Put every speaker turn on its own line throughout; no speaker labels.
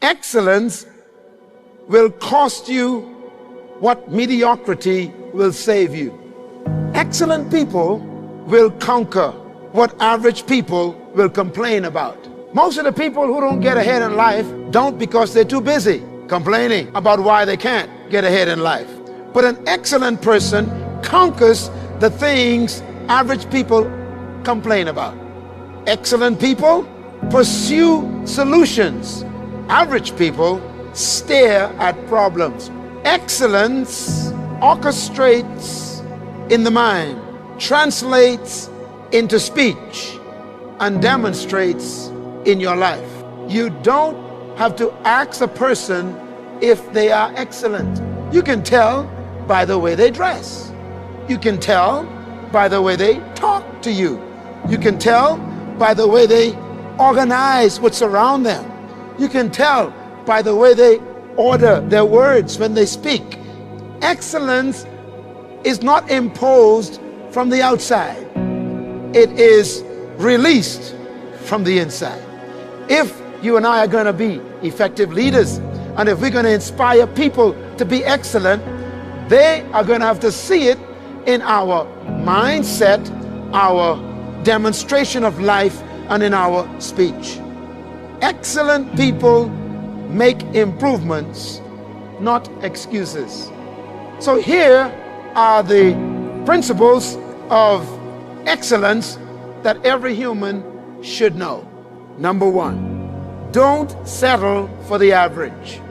Excellence will cost you what mediocrity will save you. Excellent people will conquer what average people will complain about. Most of the people who don't get ahead in life don't because they're too busy complaining about why they can't get ahead in life. But an excellent person conquers the things average people complain about. Excellent people pursue solutions. Average people stare at problems. Excellence orchestrates in the mind, translates into speech, and demonstrates in your life. You don't have to ask a person if they are excellent. You can tell by the way they dress. You can tell by the way they talk to you. You can tell by the way they organize what's around them. You can tell by the way they order their words when they speak. Excellence is not imposed from the outside. It is released from the inside. If you and I are going to be effective leaders, and if we're going to inspire people to be excellent, they are going to have to see it in our mindset, our demonstration of life, and in our speech. Excellent people make improvements, not excuses. So here are the principles of excellence that every human should know. Number one, don't settle for the average.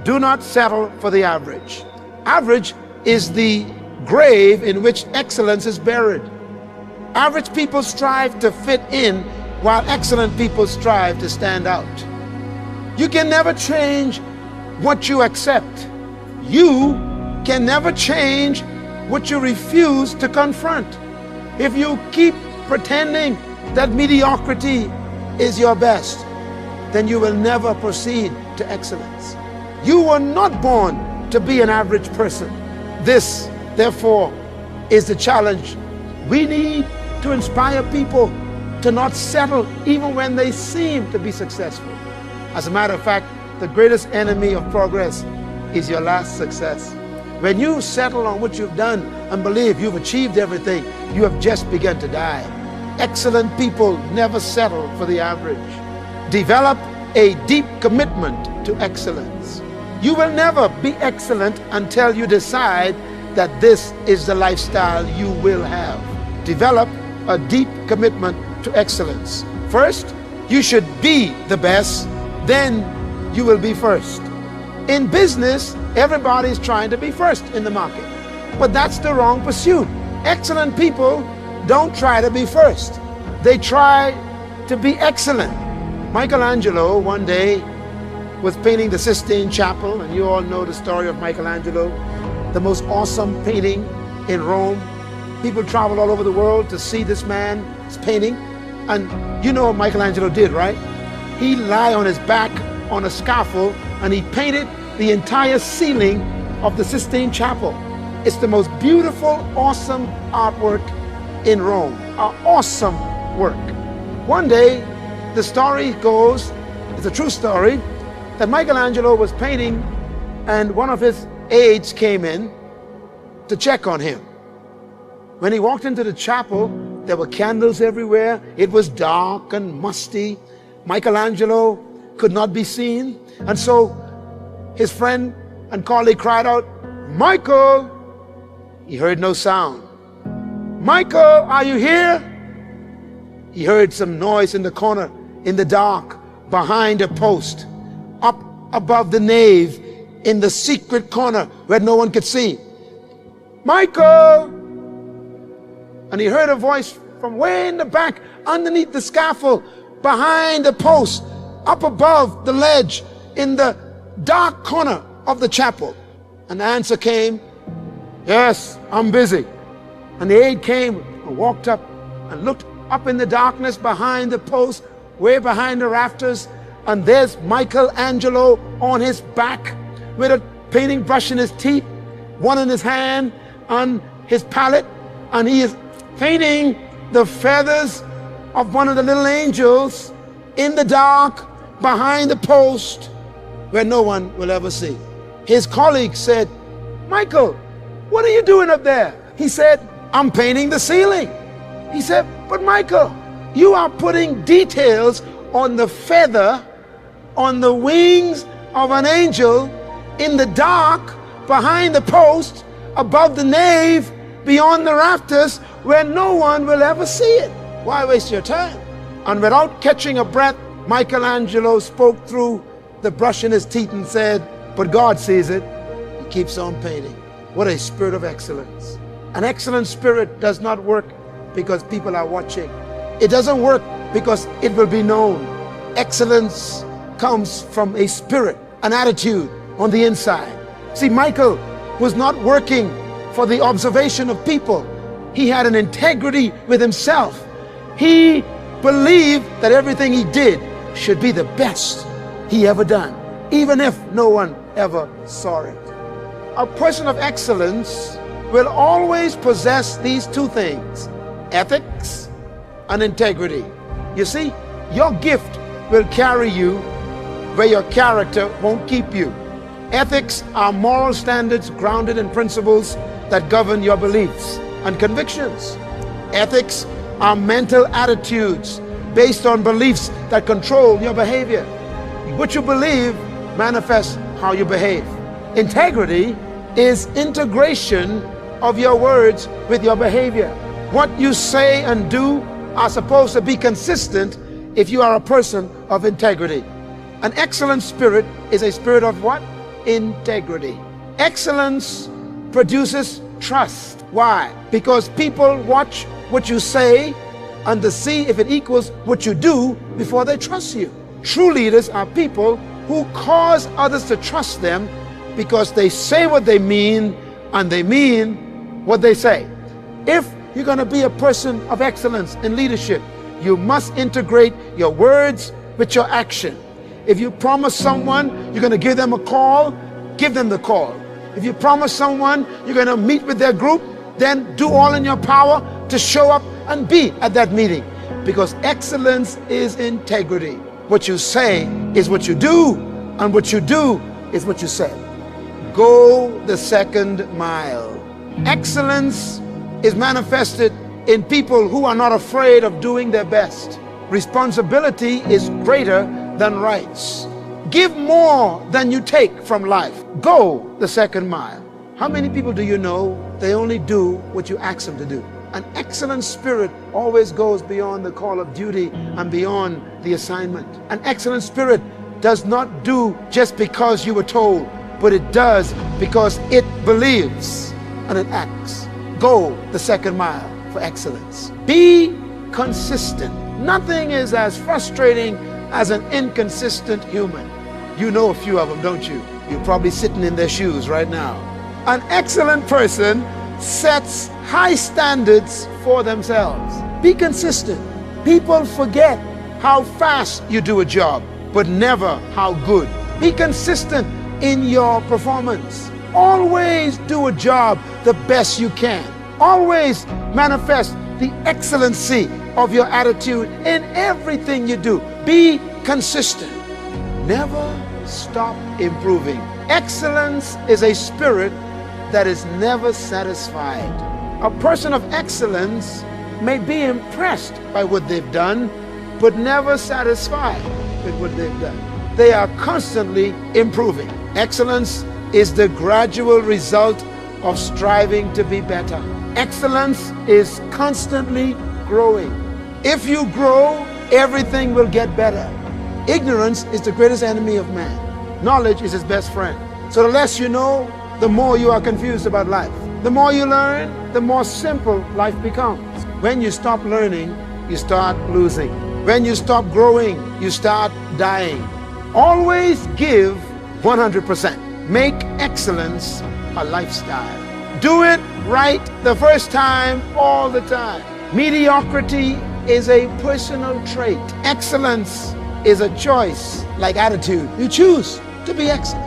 Do not settle for the average. Average is the grave in which excellence is buried. Average people strive to fit in, while excellent people strive to stand out. You can never change what you accept. You can never change what you refuse to confront. If you keep pretending that mediocrity is your best, then you will never proceed to excellence. You were not born to be an average person. This, therefore, is the challenge. We need to inspire people to not settle even when they seem to be successful. As a matter of fact, the greatest enemy of progress is your last success. When you settle on what you've done and believe you've achieved everything, you have just begun to die. Excellent people never settle for the average. Develop a deep commitment to excellence. You will never be excellent until you decide that this is the lifestyle you will have. Develop a deep commitment to excellence. First, you should be the best, then you will be first. In business, everybody's trying to be first in the market, but that's the wrong pursuit. Excellent people don't try to be first. They try to be excellent. Michelangelo one day was painting the Sistine Chapel, and you all know the story of Michelangelo, the most awesome painting in Rome. People travel all over the world to see this man's painting. And you know what Michelangelo did, right? He lay on his back on a scaffold and he painted the entire ceiling of the Sistine Chapel. It's the most beautiful, awesome artwork in Rome. An awesome work. One day, the story goes, it's a true story, that Michelangelo was painting and one of his aides came in to check on him. When he walked into the chapel, there were candles everywhere. It was dark and musty. Michelangelo could not be seen. And so his friend and colleague cried out, "Michael!" He heard no sound. "Michael, are you here?" He heard some noise in the corner, in the dark, behind a post, up above the nave, in the secret corner where no one could see. "Michael!" And he heard a voice from way in the back, underneath the scaffold, behind the post, up above the ledge, in the dark corner of the chapel. And the answer came, "Yes, I'm busy." And the aide came and walked up and looked up in the darkness behind the post, way behind the rafters, and there's Michelangelo on his back with a painting brush in his teeth, one in his hand on his palette, and he is painting the feathers of one of the little angels in the dark behind the post. where no one will ever see. His colleagues said, "Michael, what are you doing up there?" He said, "I'm painting the ceiling." He said, "But Michael, you are putting details on the feather, on the wings of an angel, in the dark, behind the post, above the nave, beyond the rafters, where no one will ever see it. Why waste your time?" And without catching a breath, Michelangelo spoke through the brush in his teeth and said, "But God sees it." He keeps on painting. What a spirit of excellence. An excellent spirit does not work because people are watching. It doesn't work because it will be known. Excellence comes from a spirit, an attitude on the inside. See, Michael was not working for the observation of people. He had an integrity with himself. He believed that everything he did should be the best he ever done, even if no one ever saw it. A person of excellence will always possess these two things: ethics and integrity. You see, your gift will carry you where your character won't keep you. Ethics are moral standards grounded in principles that govern your beliefs and convictions. Ethics are mental attitudes based on beliefs that control your behavior. What you believe manifests how you behave. Integrity is integration of your words with your behavior. What you say and do are supposed to be consistent if you are a person of integrity. An excellent spirit is a spirit of what? Integrity. Excellence produces trust. Why? Because people watch what you say and to see if it equals what you do before they trust you. True leaders are people who cause others to trust them because they say what they mean and they mean what they say. If you're going to be a person of excellence in leadership, you must integrate your words with your action. If you promise someone you're going to give them a call, give them the call. If you promise someone you're going to meet with their group, then do all in your power to show up and be at that meeting. Because excellence is integrity. What you say is what you do, and what you do is what you say. Go the second mile. Excellence is manifested in people who are not afraid of doing their best. Responsibility is greater than rights. Give more than you take from life. Go the second mile. How many people do you know they only do what you ask them to do? An excellent spirit always goes beyond the call of duty and beyond the assignment. An excellent spirit does not do just because you were told, but it does because it believes and it acts. Go the second mile for excellence. Be consistent. Nothing is as frustrating as an inconsistent human. You know a few of them, don't you? You're probably sitting in their shoes right now. An excellent person sets high standards for themselves. Be consistent. People forget how fast you do a job, but never how good. Be consistent in your performance. Always do a job the best you can. Always manifest the excellency of your attitude in everything you do. Be consistent. Never stop improving. Excellence is a spirit that is never satisfied. A person of excellence may be impressed by what they've done, but never satisfied with what they've done. They are constantly improving. Excellence is the gradual result of striving to be better. Excellence is constantly growing. If you grow, everything will get better. Ignorance is the greatest enemy of man. Knowledge is his best friend. So the less you know, the more you are confused about life. The more you learn, the more simple life becomes. When you stop learning, you start losing. When you stop growing, you start dying. Always give 100%. Make excellence a lifestyle. Do it right the first time, all the time. Mediocrity is a personal trait. Excellence is a choice, like attitude. You choose to be excellent.